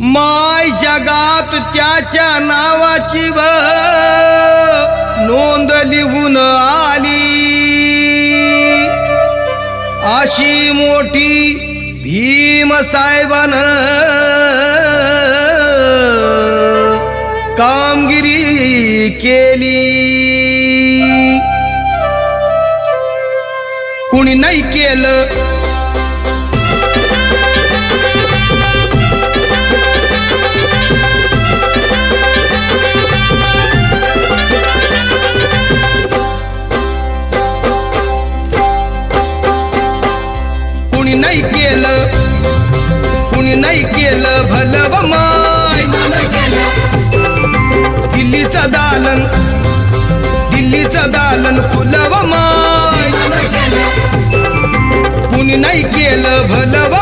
माय जगात त्याच्या नावाची नोंद लिहून आली, अशी मोठी भीम साहेबानं कामगिरी केली. कुणी नाही केलं कुणी नाही केलं भलव माय. दिल्लीचं दालन फुलव माय. कुणी नाही केलं भलव